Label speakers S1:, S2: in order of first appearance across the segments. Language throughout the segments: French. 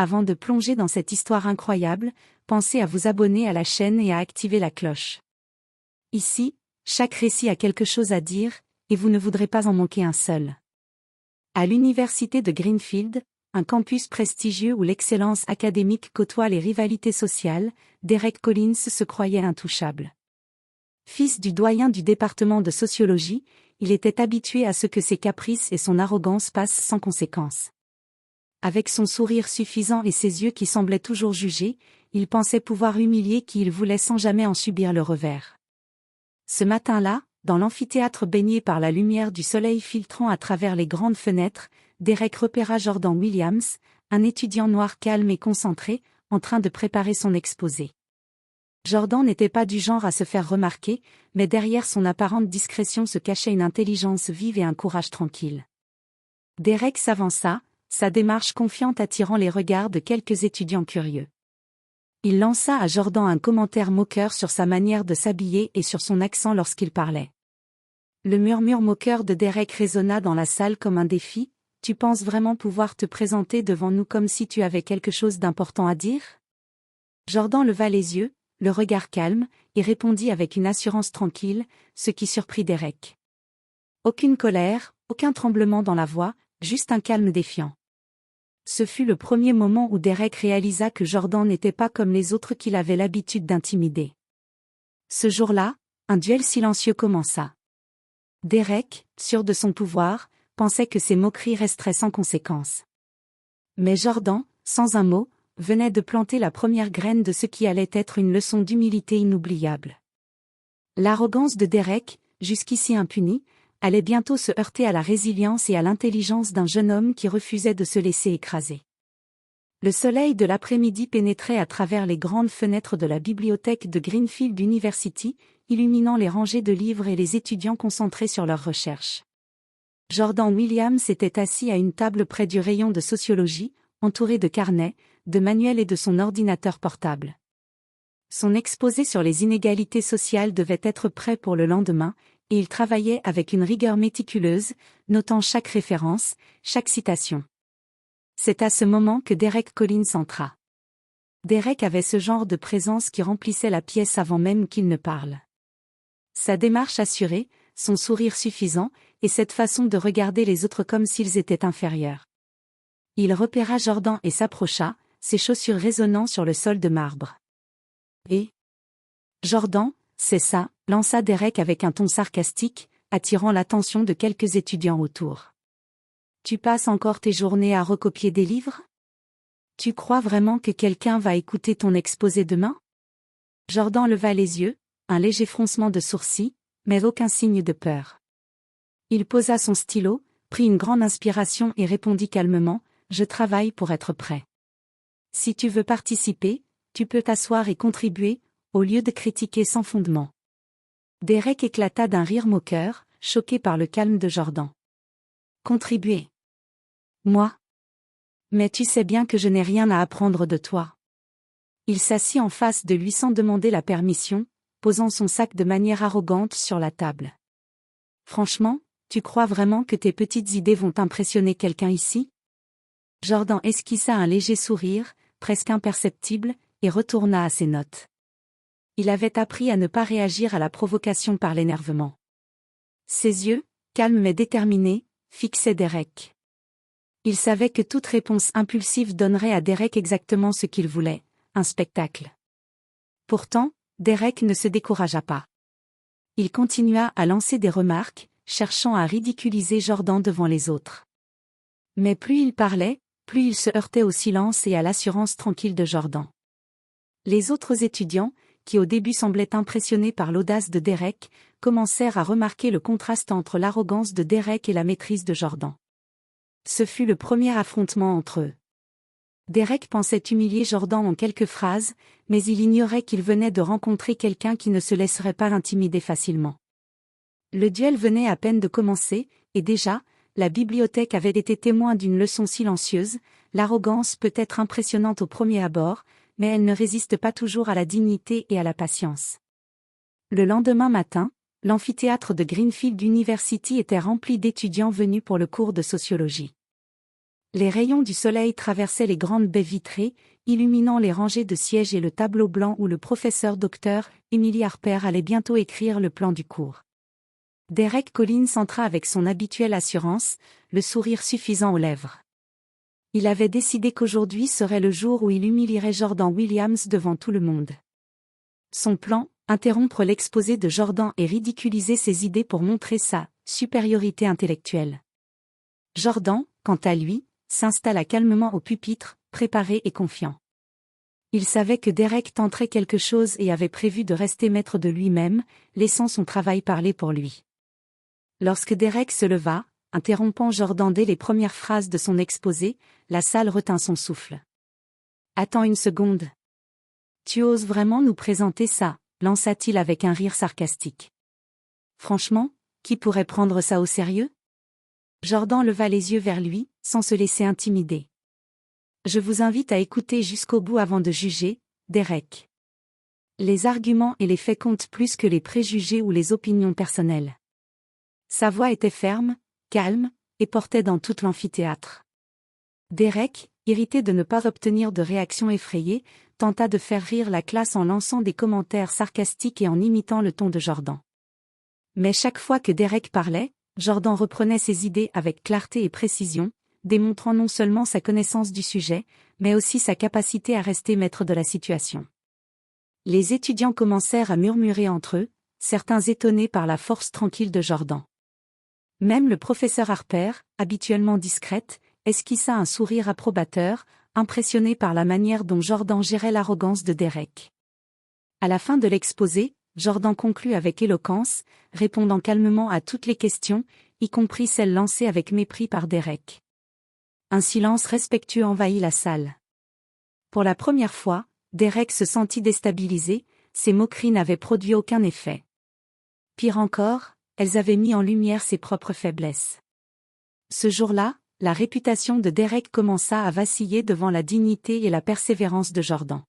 S1: Avant de plonger dans cette histoire incroyable, pensez à vous abonner à la chaîne et à activer la cloche. Ici, chaque récit a quelque chose à dire, et vous ne voudrez pas en manquer un seul. À l'université de Greenfield, un campus prestigieux où l'excellence académique côtoie les rivalités sociales, Derek Collins se croyait intouchable. Fils du doyen du département de sociologie, il était habitué à ce que ses caprices et son arrogance passent sans conséquence. Avec son sourire suffisant et ses yeux qui semblaient toujours juger, il pensait pouvoir humilier qui il voulait sans jamais en subir le revers. Ce matin-là, dans l'amphithéâtre baigné par la lumière du soleil filtrant à travers les grandes fenêtres, Derek repéra Jordan Williams, un étudiant noir calme et concentré, en train de préparer son exposé. Jordan n'était pas du genre à se faire remarquer, mais derrière son apparente discrétion se cachait une intelligence vive et un courage tranquille. Derek s'avança, sa démarche confiante attirant les regards de quelques étudiants curieux. Il lança à Jordan un commentaire moqueur sur sa manière de s'habiller et sur son accent lorsqu'il parlait. Le murmure moqueur de Derek résonna dans la salle comme un défi. « Tu penses vraiment pouvoir te présenter devant nous comme si tu avais quelque chose d'important à dire ?» Jordan leva les yeux, le regard calme, et répondit avec une assurance tranquille, ce qui surprit Derek. Aucune colère, aucun tremblement dans la voix, juste un calme défiant. Ce fut le premier moment où Derek réalisa que Jordan n'était pas comme les autres qu'il avait l'habitude d'intimider. Ce jour-là, un duel silencieux commença. Derek, sûr de son pouvoir, pensait que ses moqueries resteraient sans conséquence. Mais Jordan, sans un mot, venait de planter la première graine de ce qui allait être une leçon d'humilité inoubliable. L'arrogance de Derek, jusqu'ici impunie, allait bientôt se heurter à la résilience et à l'intelligence d'un jeune homme qui refusait de se laisser écraser. Le soleil de l'après-midi pénétrait à travers les grandes fenêtres de la bibliothèque de Greenfield University, illuminant les rangées de livres et les étudiants concentrés sur leurs recherches. Jordan Williams était assis à une table près du rayon de sociologie, entouré de carnets, de manuels et de son ordinateur portable. Son exposé sur les inégalités sociales devait être prêt pour le lendemain, et il travaillait avec une rigueur méticuleuse, notant chaque référence, chaque citation. C'est à ce moment que Derek Collins entra. Derek avait ce genre de présence qui remplissait la pièce avant même qu'il ne parle. Sa démarche assurée, son sourire suffisant, et cette façon de regarder les autres comme s'ils étaient inférieurs. Il repéra Jordan et s'approcha, ses chaussures résonnant sur le sol de marbre. Et Jordan, c'est ça, lança Derek avec un ton sarcastique, attirant l'attention de quelques étudiants autour. Tu passes encore tes journées à recopier des livres? Tu crois vraiment que quelqu'un va écouter ton exposé demain? Jordan leva les yeux, un léger froncement de sourcils, mais aucun signe de peur. Il posa son stylo, prit une grande inspiration et répondit calmement, « Je travaille pour être prêt. Si tu veux participer, tu peux t'asseoir et contribuer, au lieu de critiquer sans fondement. » Derek éclata d'un rire moqueur, choqué par le calme de Jordan. « Contribuer. Moi? Mais tu sais bien que je n'ai rien à apprendre de toi. » Il s'assit en face de lui sans demander la permission, posant son sac de manière arrogante sur la table. « Franchement, tu crois vraiment que tes petites idées vont impressionner quelqu'un ici? » Jordan esquissa un léger sourire, presque imperceptible, et retourna à ses notes. Il avait appris à ne pas réagir à la provocation par l'énervement. Ses yeux, calmes mais déterminés, fixaient Derek. Il savait que toute réponse impulsive donnerait à Derek exactement ce qu'il voulait, un spectacle. Pourtant, Derek ne se découragea pas. Il continua à lancer des remarques, cherchant à ridiculiser Jordan devant les autres. Mais plus il parlait, plus il se heurtait au silence et à l'assurance tranquille de Jordan. Les autres étudiants, qui au début semblaient impressionnés par l'audace de Derek, commencèrent à remarquer le contraste entre l'arrogance de Derek et la maîtrise de Jordan. Ce fut le premier affrontement entre eux. Derek pensait humilier Jordan en quelques phrases, mais il ignorait qu'il venait de rencontrer quelqu'un qui ne se laisserait pas intimider facilement. Le duel venait à peine de commencer, et déjà, la bibliothèque avait été témoin d'une leçon silencieuse. L'arrogance peut être impressionnante au premier abord, mais elle ne résiste pas toujours à la dignité et à la patience. Le lendemain matin, l'amphithéâtre de Greenfield University était rempli d'étudiants venus pour le cours de sociologie. Les rayons du soleil traversaient les grandes baies vitrées, illuminant les rangées de sièges et le tableau blanc où le professeur Dr. Emily Harper allait bientôt écrire le plan du cours. Derek Collins entra avec son habituelle assurance, le sourire suffisant aux lèvres. Il avait décidé qu'aujourd'hui serait le jour où il humilierait Jordan Williams devant tout le monde. Son plan, interrompre l'exposé de Jordan et ridiculiser ses idées pour montrer sa supériorité intellectuelle. Jordan, quant à lui, s'installa calmement au pupitre, préparé et confiant. Il savait que Derek tenterait quelque chose et avait prévu de rester maître de lui-même, laissant son travail parler pour lui. Lorsque Derek se leva, interrompant Jordan dès les premières phrases de son exposé, la salle retint son souffle. « Attends une seconde. Tu oses vraiment nous présenter ça ?» lança-t-il avec un rire sarcastique. « Franchement, qui pourrait prendre ça au sérieux ?» Jordan leva les yeux vers lui, sans se laisser intimider. « Je vous invite à écouter jusqu'au bout avant de juger, Derek. Les arguments et les faits comptent plus que les préjugés ou les opinions personnelles. » Sa voix était ferme, calme, et portait dans tout l'amphithéâtre. Derek, irrité de ne pas obtenir de réaction effrayée, tenta de faire rire la classe en lançant des commentaires sarcastiques et en imitant le ton de Jordan. Mais chaque fois que Derek parlait, Jordan reprenait ses idées avec clarté et précision, démontrant non seulement sa connaissance du sujet, mais aussi sa capacité à rester maître de la situation. Les étudiants commencèrent à murmurer entre eux, certains étonnés par la force tranquille de Jordan. Même le professeur Harper, habituellement discrète, esquissa un sourire approbateur, impressionné par la manière dont Jordan gérait l'arrogance de Derek. À la fin de l'exposé, Jordan conclut avec éloquence, répondant calmement à toutes les questions, y compris celles lancées avec mépris par Derek. Un silence respectueux envahit la salle. Pour la première fois, Derek se sentit déstabilisé, ses moqueries n'avaient produit aucun effet. Pire encore, elles avaient mis en lumière ses propres faiblesses. Ce jour-là, la réputation de Derek commença à vaciller devant la dignité et la persévérance de Jordan.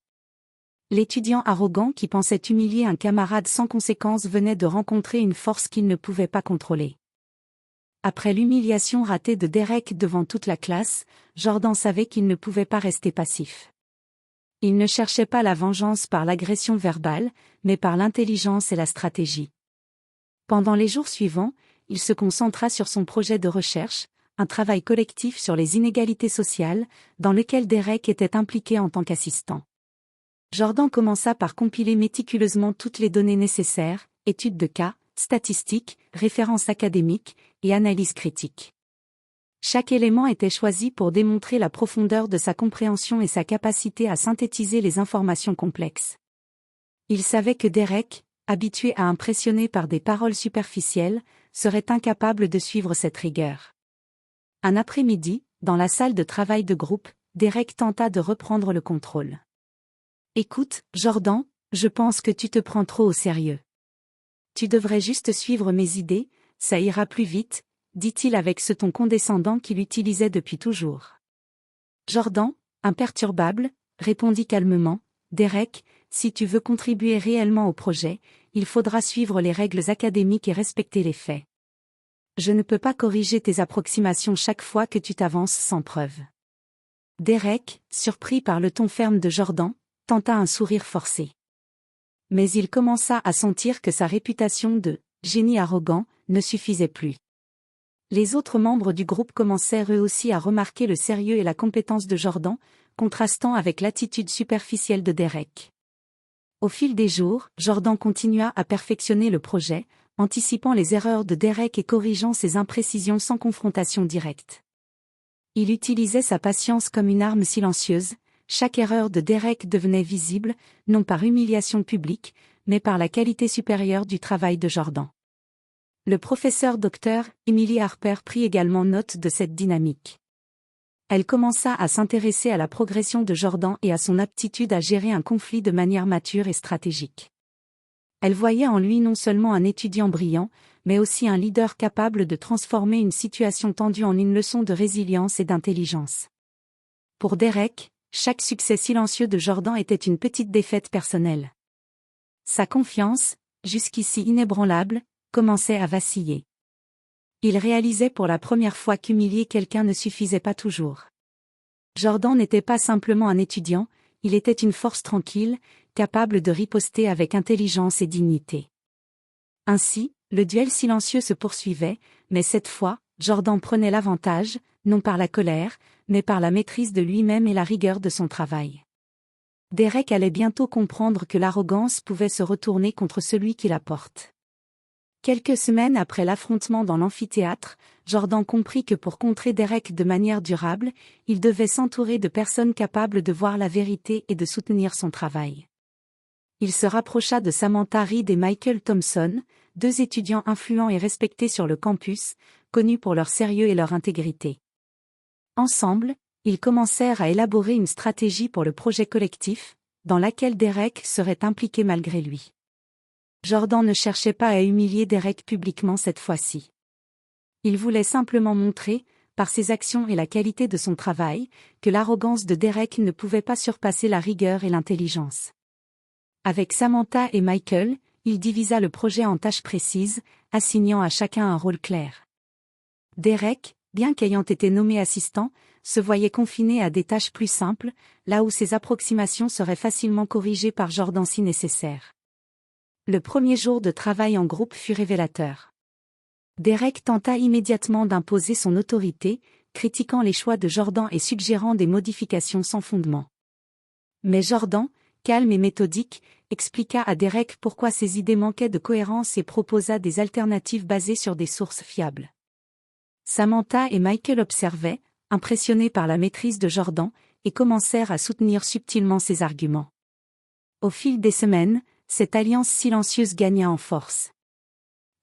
S1: L'étudiant arrogant qui pensait humilier un camarade sans conséquence venait de rencontrer une force qu'il ne pouvait pas contrôler. Après l'humiliation ratée de Derek devant toute la classe, Jordan savait qu'il ne pouvait pas rester passif. Il ne cherchait pas la vengeance par l'agression verbale, mais par l'intelligence et la stratégie. Pendant les jours suivants, il se concentra sur son projet de recherche, un travail collectif sur les inégalités sociales, dans lequel Derek était impliqué en tant qu'assistant. Jordan commença par compiler méticuleusement toutes les données nécessaires, études de cas, statistiques, références académiques et analyses critiques. Chaque élément était choisi pour démontrer la profondeur de sa compréhension et sa capacité à synthétiser les informations complexes. Il savait que Derek, habitué à impressionner par des paroles superficielles, serait incapable de suivre cette rigueur. Un après-midi, dans la salle de travail de groupe, Derek tenta de reprendre le contrôle. « Écoute, Jordan, je pense que tu te prends trop au sérieux. Tu devrais juste suivre mes idées, ça ira plus vite, » dit-il avec ce ton condescendant qu'il utilisait depuis toujours. Jordan, imperturbable, répondit calmement, « Derek, si tu veux contribuer réellement au projet, il faudra suivre les règles académiques et respecter les faits. Je ne peux pas corriger tes approximations chaque fois que tu t'avances sans preuve. » Derek, surpris par le ton ferme de Jordan, tenta un sourire forcé. Mais il commença à sentir que sa réputation de « génie arrogant » ne suffisait plus. Les autres membres du groupe commencèrent eux aussi à remarquer le sérieux et la compétence de Jordan, contrastant avec l'attitude superficielle de Derek. Au fil des jours, Jordan continua à perfectionner le projet, anticipant les erreurs de Derek et corrigeant ses imprécisions sans confrontation directe. Il utilisait sa patience comme une arme silencieuse, chaque erreur de Derek devenait visible, non par humiliation publique, mais par la qualité supérieure du travail de Jordan. Le professeur Dr. Emily Harper prit également note de cette dynamique. Elle commença à s'intéresser à la progression de Jordan et à son aptitude à gérer un conflit de manière mature et stratégique. Elle voyait en lui non seulement un étudiant brillant, mais aussi un leader capable de transformer une situation tendue en une leçon de résilience et d'intelligence. Pour Derek, chaque succès silencieux de Jordan était une petite défaite personnelle. Sa confiance, jusqu'ici inébranlable, commençait à vaciller. Il réalisait pour la première fois qu'humilier quelqu'un ne suffisait pas toujours. Jordan n'était pas simplement un étudiant, il était une force tranquille, capable de riposter avec intelligence et dignité. Ainsi, le duel silencieux se poursuivait, mais cette fois, Jordan prenait l'avantage, non par la colère, mais par la maîtrise de lui-même et la rigueur de son travail. Derek allait bientôt comprendre que l'arrogance pouvait se retourner contre celui qui la porte. Quelques semaines après l'affrontement dans l'amphithéâtre, Jordan comprit que pour contrer Derek de manière durable, il devait s'entourer de personnes capables de voir la vérité et de soutenir son travail. Il se rapprocha de Samantha Reed et Michael Thompson, deux étudiants influents et respectés sur le campus, connus pour leur sérieux et leur intégrité. Ensemble, ils commencèrent à élaborer une stratégie pour le projet collectif, dans laquelle Derek serait impliqué malgré lui. Jordan ne cherchait pas à humilier Derek publiquement cette fois-ci. Il voulait simplement montrer, par ses actions et la qualité de son travail, que l'arrogance de Derek ne pouvait pas surpasser la rigueur et l'intelligence. Avec Samantha et Michael, il divisa le projet en tâches précises, assignant à chacun un rôle clair. Derek, bien qu'ayant été nommé assistant, se voyait confiné à des tâches plus simples, là où ses approximations seraient facilement corrigées par Jordan si nécessaire. Le premier jour de travail en groupe fut révélateur. Derek tenta immédiatement d'imposer son autorité, critiquant les choix de Jordan et suggérant des modifications sans fondement. Mais Jordan, calme et méthodique, expliqua à Derek pourquoi ses idées manquaient de cohérence et proposa des alternatives basées sur des sources fiables. Samantha et Michael observaient, impressionnés par la maîtrise de Jordan, et commencèrent à soutenir subtilement ses arguments. Au fil des semaines, cette alliance silencieuse gagna en force.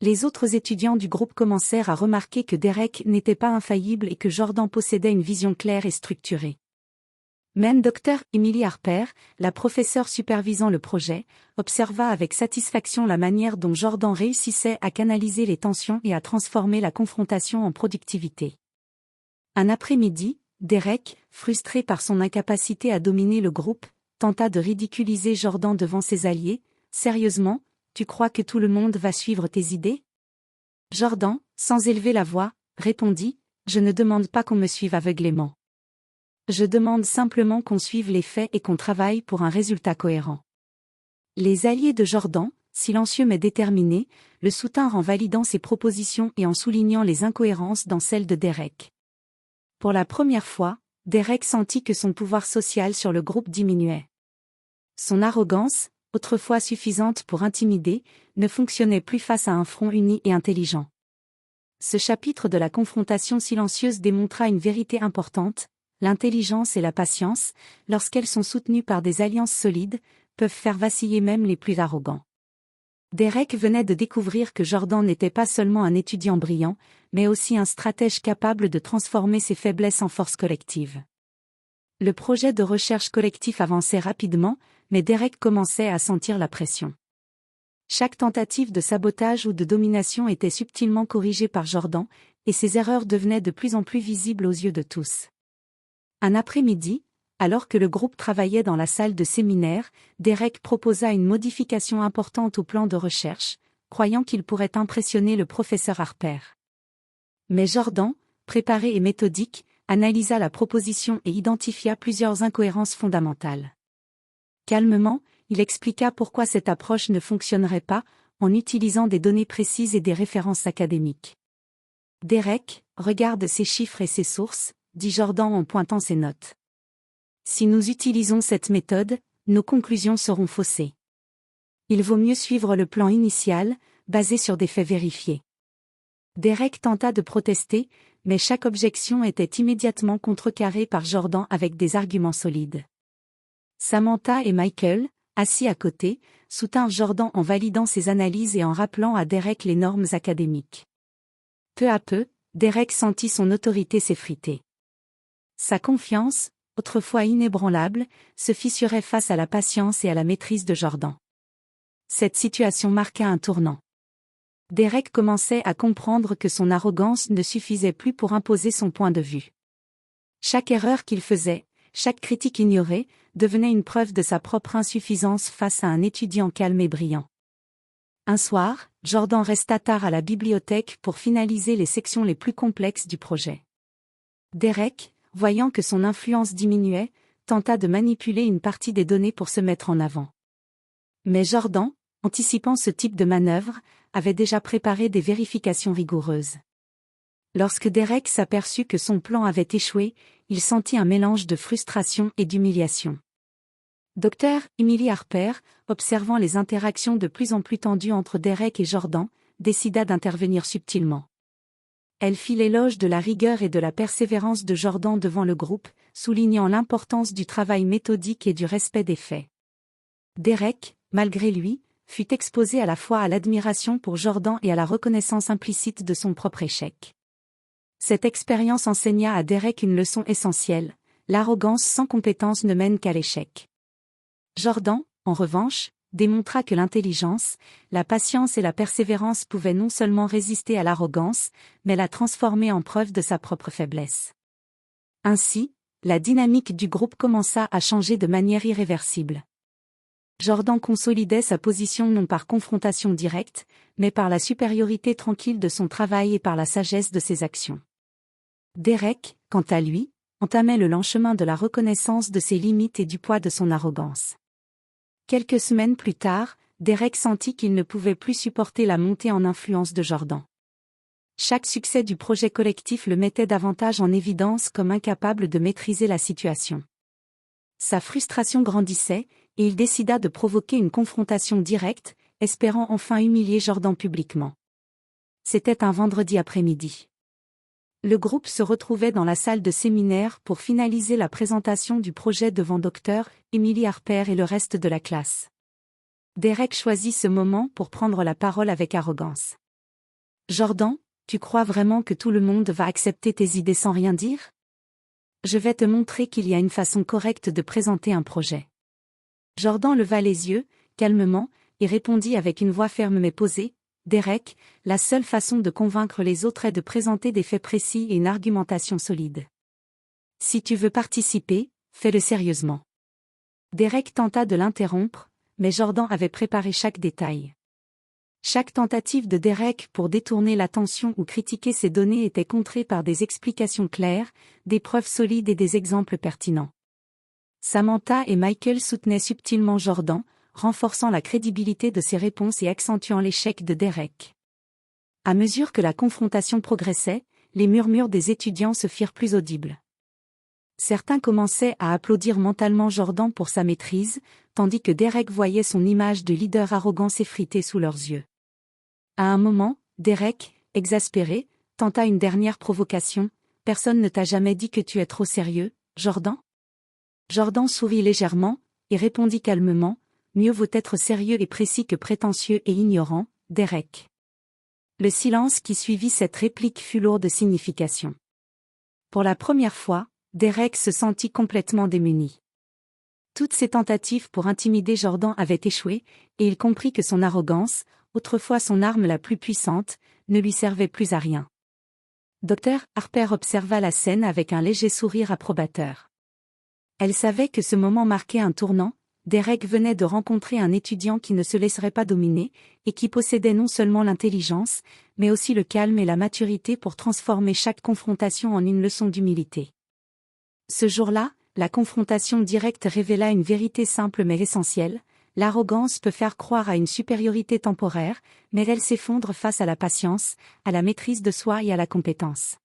S1: Les autres étudiants du groupe commencèrent à remarquer que Derek n'était pas infaillible et que Jordan possédait une vision claire et structurée. Même Dr. Emily Harper, la professeure supervisant le projet, observa avec satisfaction la manière dont Jordan réussissait à canaliser les tensions et à transformer la confrontation en productivité. Un après-midi, Derek, frustré par son incapacité à dominer le groupe, tenta de ridiculiser Jordan devant ses alliés. « Sérieusement, tu crois que tout le monde va suivre tes idées ?» Jordan, sans élever la voix, répondit « Je ne demande pas qu'on me suive aveuglément. Je demande simplement qu'on suive les faits et qu'on travaille pour un résultat cohérent. » Les alliés de Jordan, silencieux mais déterminés, le soutinrent en validant ses propositions et en soulignant les incohérences dans celles de Derek. Pour la première fois, Derek sentit que son pouvoir social sur le groupe diminuait. Son arrogance, autrefois suffisante pour intimider, ne fonctionnait plus face à un front uni et intelligent. Ce chapitre de la confrontation silencieuse démontra une vérité importante: l'intelligence et la patience, lorsqu'elles sont soutenues par des alliances solides, peuvent faire vaciller même les plus arrogants. Derek venait de découvrir que Jordan n'était pas seulement un étudiant brillant, mais aussi un stratège capable de transformer ses faiblesses en force collective. Le projet de recherche collectif avançait rapidement, mais Derek commençait à sentir la pression. Chaque tentative de sabotage ou de domination était subtilement corrigée par Jordan, et ses erreurs devenaient de plus en plus visibles aux yeux de tous. Un après-midi, alors que le groupe travaillait dans la salle de séminaire, Derek proposa une modification importante au plan de recherche, croyant qu'il pourrait impressionner le professeur Harper. Mais Jordan, préparé et méthodique, analysa la proposition et identifia plusieurs incohérences fondamentales. Calmement, il expliqua pourquoi cette approche ne fonctionnerait pas, en utilisant des données précises et des références académiques. « Derek, regarde ces chiffres et ces sources », dit Jordan en pointant ses notes. « Si nous utilisons cette méthode, nos conclusions seront faussées. Il vaut mieux suivre le plan initial, basé sur des faits vérifiés. » Derek tenta de protester, mais chaque objection était immédiatement contrecarrée par Jordan avec des arguments solides. Samantha et Michael, assis à côté, soutinrent Jordan en validant ses analyses et en rappelant à Derek les normes académiques. Peu à peu, Derek sentit son autorité s'effriter. Sa confiance, autrefois inébranlable, se fissurait face à la patience et à la maîtrise de Jordan. Cette situation marqua un tournant. Derek commençait à comprendre que son arrogance ne suffisait plus pour imposer son point de vue. Chaque erreur qu'il faisait, chaque critique ignorée, devenait une preuve de sa propre insuffisance face à un étudiant calme et brillant. Un soir, Jordan resta tard à la bibliothèque pour finaliser les sections les plus complexes du projet. Derek, voyant que son influence diminuait, tenta de manipuler une partie des données pour se mettre en avant. Mais Jordan, anticipant ce type de manœuvre, avait déjà préparé des vérifications rigoureuses. Lorsque Derek s'aperçut que son plan avait échoué, il sentit un mélange de frustration et d'humiliation. Dr. Emily Harper, observant les interactions de plus en plus tendues entre Derek et Jordan, décida d'intervenir subtilement. Elle fit l'éloge de la rigueur et de la persévérance de Jordan devant le groupe, soulignant l'importance du travail méthodique et du respect des faits. Derek, malgré lui, fut exposé à la fois à l'admiration pour Jordan et à la reconnaissance implicite de son propre échec. Cette expérience enseigna à Derek une leçon essentielle: l'arrogance sans compétence ne mène qu'à l'échec. Jordan, en revanche, démontra que l'intelligence, la patience et la persévérance pouvaient non seulement résister à l'arrogance, mais la transformer en preuve de sa propre faiblesse. Ainsi, la dynamique du groupe commença à changer de manière irréversible. Jordan consolidait sa position non par confrontation directe, mais par la supériorité tranquille de son travail et par la sagesse de ses actions. Derek, quant à lui, entamait le lent chemin de la reconnaissance de ses limites et du poids de son arrogance. Quelques semaines plus tard, Derek sentit qu'il ne pouvait plus supporter la montée en influence de Jordan. Chaque succès du projet collectif le mettait davantage en évidence comme incapable de maîtriser la situation. Sa frustration grandissait, et il décida de provoquer une confrontation directe, espérant enfin humilier Jordan publiquement. C'était un vendredi après-midi. Le groupe se retrouvait dans la salle de séminaire pour finaliser la présentation du projet devant Dr. Emily Harper et le reste de la classe. Derek choisit ce moment pour prendre la parole avec arrogance. « Jordan, tu crois vraiment que tout le monde va accepter tes idées sans rien dire ? Je vais te montrer qu'il y a une façon correcte de présenter un projet. » Jordan leva les yeux, calmement, et répondit avec une voix ferme mais posée: « Derek, la seule façon de convaincre les autres est de présenter des faits précis et une argumentation solide. Si tu veux participer, fais-le sérieusement. » Derek tenta de l'interrompre, mais Jordan avait préparé chaque détail. Chaque tentative de Derek pour détourner l'attention ou critiquer ses données était contrée par des explications claires, des preuves solides et des exemples pertinents. Samantha et Michael soutenaient subtilement Jordan, renforçant la crédibilité de ses réponses et accentuant l'échec de Derek. À mesure que la confrontation progressait, les murmures des étudiants se firent plus audibles. Certains commençaient à applaudir mentalement Jordan pour sa maîtrise, tandis que Derek voyait son image de leader arrogant s'effriter sous leurs yeux. À un moment, Derek, exaspéré, tenta une dernière provocation: « Personne ne t'a jamais dit que tu es trop sérieux, Jordan ?» Jordan sourit légèrement, et répondit calmement: « Mieux vaut être sérieux et précis que prétentieux et ignorant, Derek. » Le silence qui suivit cette réplique fut lourd de signification. Pour la première fois, Derek se sentit complètement démuni. Toutes ses tentatives pour intimider Jordan avaient échoué, et il comprit que son arrogance, autrefois son arme la plus puissante, ne lui servait plus à rien. Dr. Harper observa la scène avec un léger sourire approbateur. Elle savait que ce moment marquait un tournant. Derek venait de rencontrer un étudiant qui ne se laisserait pas dominer, et qui possédait non seulement l'intelligence, mais aussi le calme et la maturité pour transformer chaque confrontation en une leçon d'humilité. Ce jour-là, la confrontation directe révéla une vérité simple mais essentielle: l'arrogance peut faire croire à une supériorité temporaire, mais elle s'effondre face à la patience, à la maîtrise de soi et à la compétence.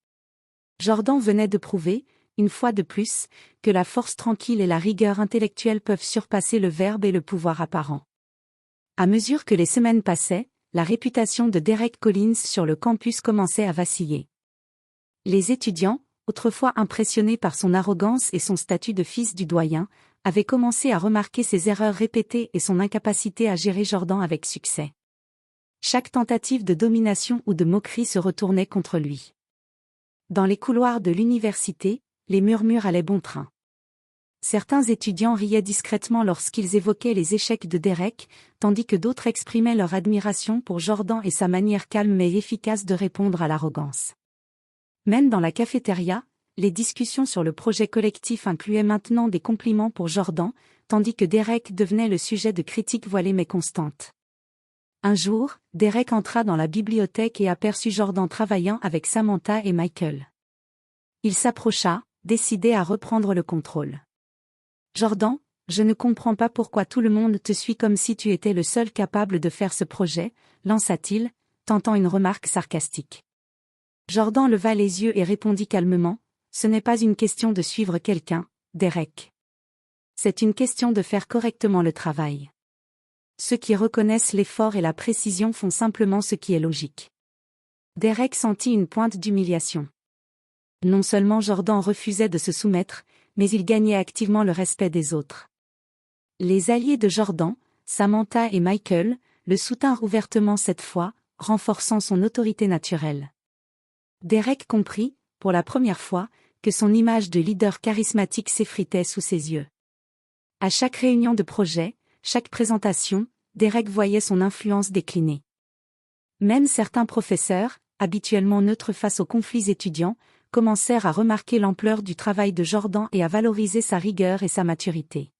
S1: Jordan venait de prouver, une fois de plus, que la force tranquille et la rigueur intellectuelle peuvent surpasser le verbe et le pouvoir apparent. À mesure que les semaines passaient, la réputation de Derek Collins sur le campus commençait à vaciller. Les étudiants, autrefois impressionnés par son arrogance et son statut de fils du doyen, avaient commencé à remarquer ses erreurs répétées et son incapacité à gérer Jordan avec succès. Chaque tentative de domination ou de moquerie se retournait contre lui. Dans les couloirs de l'université, les murmures allaient bon train. Certains étudiants riaient discrètement lorsqu'ils évoquaient les échecs de Derek, tandis que d'autres exprimaient leur admiration pour Jordan et sa manière calme mais efficace de répondre à l'arrogance. Même dans la cafétéria, les discussions sur le projet collectif incluaient maintenant des compliments pour Jordan, tandis que Derek devenait le sujet de critiques voilées mais constantes. Un jour, Derek entra dans la bibliothèque et aperçut Jordan travaillant avec Samantha et Michael. Il s'approcha, décidé à reprendre le contrôle. « Jordan, je ne comprends pas pourquoi tout le monde te suit comme si tu étais le seul capable de faire ce projet, » lança-t-il, tentant une remarque sarcastique. Jordan leva les yeux et répondit calmement, « Ce n'est pas une question de suivre quelqu'un, Derek. C'est une question de faire correctement le travail. Ceux qui reconnaissent l'effort et la précision font simplement ce qui est logique. » Derek sentit une pointe d'humiliation. Non seulement Jordan refusait de se soumettre, mais il gagnait activement le respect des autres. Les alliés de Jordan, Samantha et Michael, le soutinrent ouvertement cette fois, renforçant son autorité naturelle. Derek comprit, pour la première fois, que son image de leader charismatique s'effritait sous ses yeux. À chaque réunion de projet, chaque présentation, Derek voyait son influence décliner. Même certains professeurs, habituellement neutres face aux conflits étudiants, commencèrent à remarquer l'ampleur du travail de Jordan et à valoriser sa rigueur et sa maturité.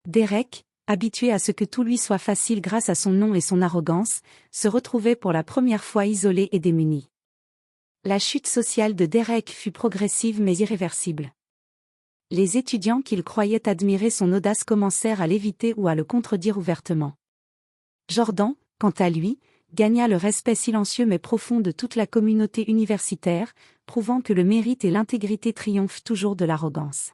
S1: Derek, habitué à ce que tout lui soit facile grâce à son nom et son arrogance, se retrouvait pour la première fois isolé et démuni. La chute sociale de Derek fut progressive mais irréversible. Les étudiants qu'il croyait admirer son audace commencèrent à l'éviter ou à le contredire ouvertement. Jordan, quant à lui, gagna le respect silencieux mais profond de toute la communauté universitaire, prouvant que le mérite et l'intégrité triomphent toujours de l'arrogance.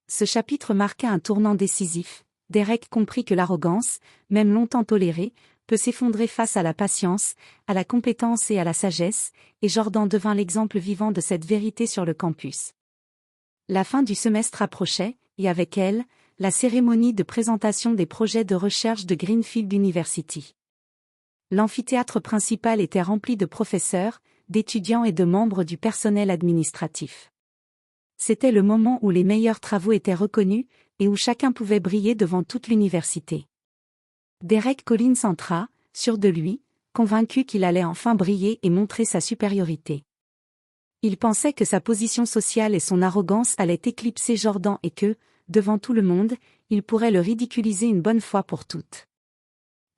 S1: Ce chapitre marqua un tournant décisif. Derek comprit que l'arrogance, même longtemps tolérée, peut s'effondrer face à la patience, à la compétence et à la sagesse, et Jordan devint l'exemple vivant de cette vérité sur le campus. La fin du semestre approchait, et avec elle, la cérémonie de présentation des projets de recherche de Greenfield University. L'amphithéâtre principal était rempli de professeurs, d'étudiants et de membres du personnel administratif. C'était le moment où les meilleurs travaux étaient reconnus, et où chacun pouvait briller devant toute l'université. Derek Collins entra, sûr de lui, convaincu qu'il allait enfin briller et montrer sa supériorité. Il pensait que sa position sociale et son arrogance allaient éclipser Jordan et que, devant tout le monde, il pourrait le ridiculiser une bonne fois pour toutes.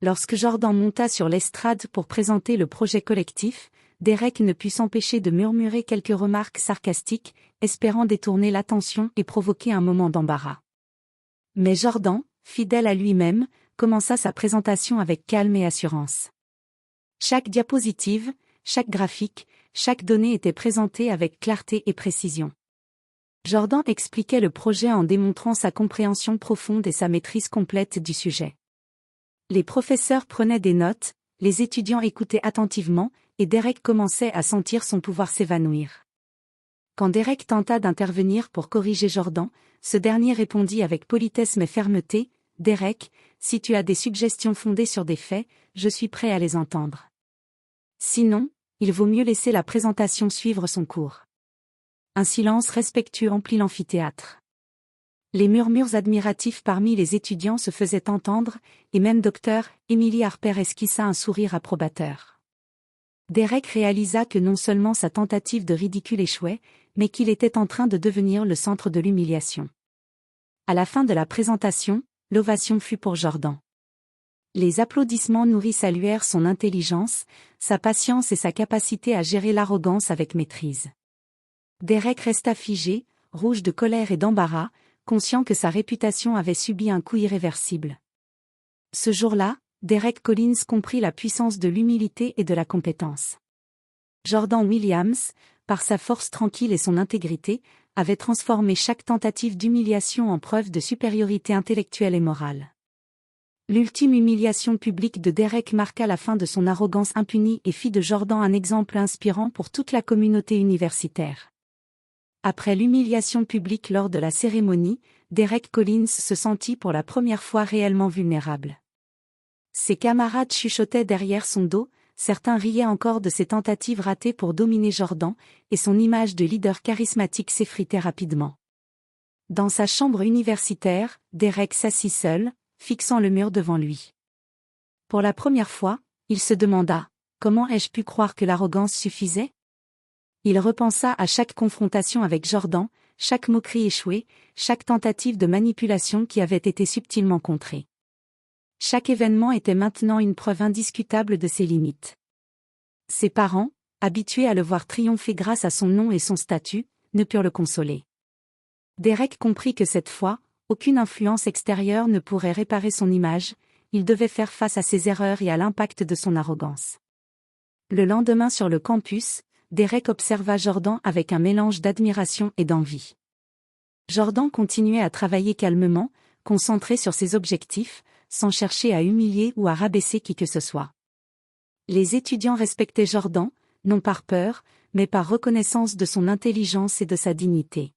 S1: Lorsque Jordan monta sur l'estrade pour présenter le projet collectif, Derek ne put s'empêcher de murmurer quelques remarques sarcastiques, espérant détourner l'attention et provoquer un moment d'embarras. Mais Jordan, fidèle à lui-même, commença sa présentation avec calme et assurance. Chaque diapositive, chaque graphique, chaque donnée était présentée avec clarté et précision. Jordan expliquait le projet en démontrant sa compréhension profonde et sa maîtrise complète du sujet. Les professeurs prenaient des notes, les étudiants écoutaient attentivement, et Derek commençait à sentir son pouvoir s'évanouir. Quand Derek tenta d'intervenir pour corriger Jordan, ce dernier répondit avec politesse mais fermeté, « Derek, si tu as des suggestions fondées sur des faits, je suis prêt à les entendre. Sinon, il vaut mieux laisser la présentation suivre son cours. » Un silence respectueux emplit l'amphithéâtre. Les murmures admiratifs parmi les étudiants se faisaient entendre, et même Dr. Emily Harper esquissa un sourire approbateur. Derek réalisa que non seulement sa tentative de ridicule échouait, mais qu'il était en train de devenir le centre de l'humiliation. À la fin de la présentation, l'ovation fut pour Jordan. Les applaudissements nourris saluèrent son intelligence, sa patience et sa capacité à gérer l'arrogance avec maîtrise. Derek resta figé, rouge de colère et d'embarras, conscient que sa réputation avait subi un coup irréversible. Ce jour-là, Derek Collins comprit la puissance de l'humilité et de la compétence. Jordan Williams, par sa force tranquille et son intégrité, avait transformé chaque tentative d'humiliation en preuve de supériorité intellectuelle et morale. L'ultime humiliation publique de Derek marqua la fin de son arrogance impunie et fit de Jordan un exemple inspirant pour toute la communauté universitaire. Après l'humiliation publique lors de la cérémonie, Derek Collins se sentit pour la première fois réellement vulnérable. Ses camarades chuchotaient derrière son dos, certains riaient encore de ses tentatives ratées pour dominer Jordan, et son image de leader charismatique s'effritait rapidement. Dans sa chambre universitaire, Derek s'assit seul, fixant le mur devant lui. Pour la première fois, il se demanda « Comment ai-je pu croire que l'arrogance suffisait ?» Il repensa à chaque confrontation avec Jordan, chaque moquerie échouée, chaque tentative de manipulation qui avait été subtilement contrée. Chaque événement était maintenant une preuve indiscutable de ses limites. Ses parents, habitués à le voir triompher grâce à son nom et son statut, ne purent le consoler. Derek comprit que cette fois, aucune influence extérieure ne pourrait réparer son image, il devait faire face à ses erreurs et à l'impact de son arrogance. Le lendemain sur le campus, Derek observa Jordan avec un mélange d'admiration et d'envie. Jordan continuait à travailler calmement, concentré sur ses objectifs, sans chercher à humilier ou à rabaisser qui que ce soit. Les étudiants respectaient Jordan, non par peur, mais par reconnaissance de son intelligence et de sa dignité.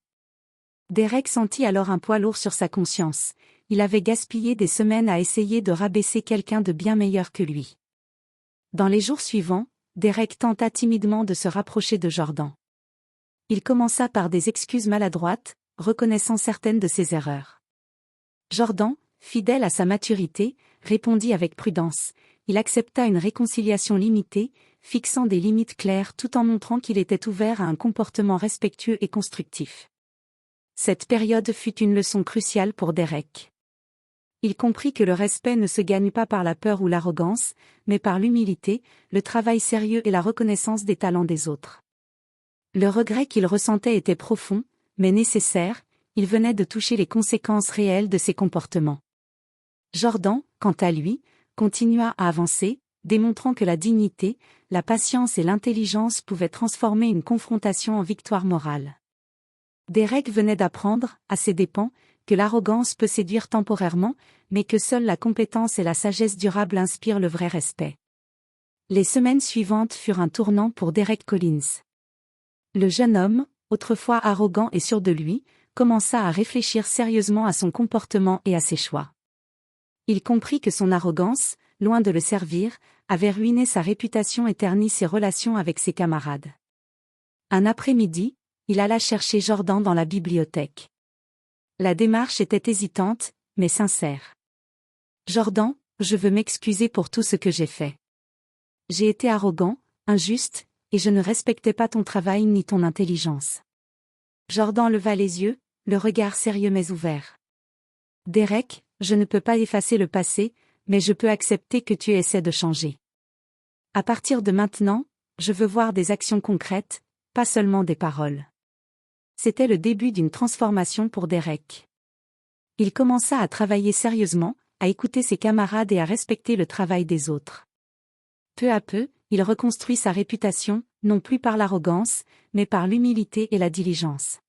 S1: Derek sentit alors un poids lourd sur sa conscience, il avait gaspillé des semaines à essayer de rabaisser quelqu'un de bien meilleur que lui. Dans les jours suivants, Derek tenta timidement de se rapprocher de Jordan. Il commença par des excuses maladroites, reconnaissant certaines de ses erreurs. Jordan, fidèle à sa maturité, répondit avec prudence. Il accepta une réconciliation limitée, fixant des limites claires tout en montrant qu'il était ouvert à un comportement respectueux et constructif. Cette période fut une leçon cruciale pour Derek. Il comprit que le respect ne se gagne pas par la peur ou l'arrogance, mais par l'humilité, le travail sérieux et la reconnaissance des talents des autres. Le regret qu'il ressentait était profond, mais nécessaire, il venait de toucher les conséquences réelles de ses comportements. Jordan, quant à lui, continua à avancer, démontrant que la dignité, la patience et l'intelligence pouvaient transformer une confrontation en victoire morale. Derek venait d'apprendre, à ses dépens, que l'arrogance peut séduire temporairement, mais que seule la compétence et la sagesse durable inspirent le vrai respect. Les semaines suivantes furent un tournant pour Derek Collins. Le jeune homme, autrefois arrogant et sûr de lui, commença à réfléchir sérieusement à son comportement et à ses choix. Il comprit que son arrogance, loin de le servir, avait ruiné sa réputation et terni ses relations avec ses camarades. Un après-midi, il alla chercher Jordan dans la bibliothèque. La démarche était hésitante, mais sincère. « Jordan, je veux m'excuser pour tout ce que j'ai fait. J'ai été arrogant, injuste, et je ne respectais pas ton travail ni ton intelligence. » Jordan leva les yeux, le regard sérieux mais ouvert. « Derek, je ne peux pas effacer le passé, mais je peux accepter que tu essaies de changer. À partir de maintenant, je veux voir des actions concrètes, pas seulement des paroles. » C'était le début d'une transformation pour Derek. Il commença à travailler sérieusement, à écouter ses camarades et à respecter le travail des autres. Peu à peu, il reconstruit sa réputation, non plus par l'arrogance, mais par l'humilité et la diligence.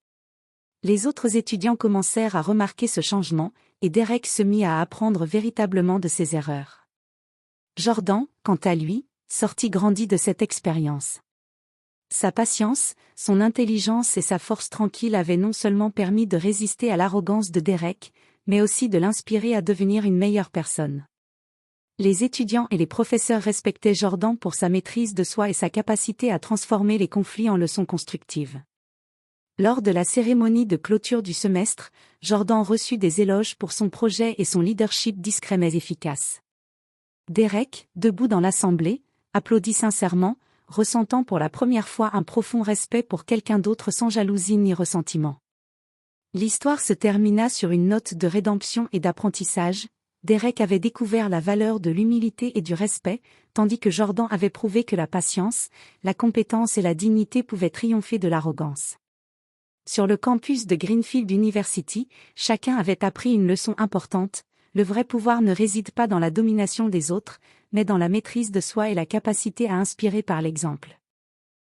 S1: Les autres étudiants commencèrent à remarquer ce changement, et Derek se mit à apprendre véritablement de ses erreurs. Jordan, quant à lui, sortit grandi de cette expérience. Sa patience, son intelligence et sa force tranquille avaient non seulement permis de résister à l'arrogance de Derek, mais aussi de l'inspirer à devenir une meilleure personne. Les étudiants et les professeurs respectaient Jordan pour sa maîtrise de soi et sa capacité à transformer les conflits en leçons constructives. Lors de la cérémonie de clôture du semestre, Jordan reçut des éloges pour son projet et son leadership discret mais efficace. Derek, debout dans l'assemblée, applaudit sincèrement, ressentant pour la première fois un profond respect pour quelqu'un d'autre sans jalousie ni ressentiment. L'histoire se termina sur une note de rédemption et d'apprentissage. Derek avait découvert la valeur de l'humilité et du respect, tandis que Jordan avait prouvé que la patience, la compétence et la dignité pouvaient triompher de l'arrogance. Sur le campus de Greenfield University, chacun avait appris une leçon importante. Le vrai pouvoir ne réside pas dans la domination des autres, mais dans la maîtrise de soi et la capacité à inspirer par l'exemple.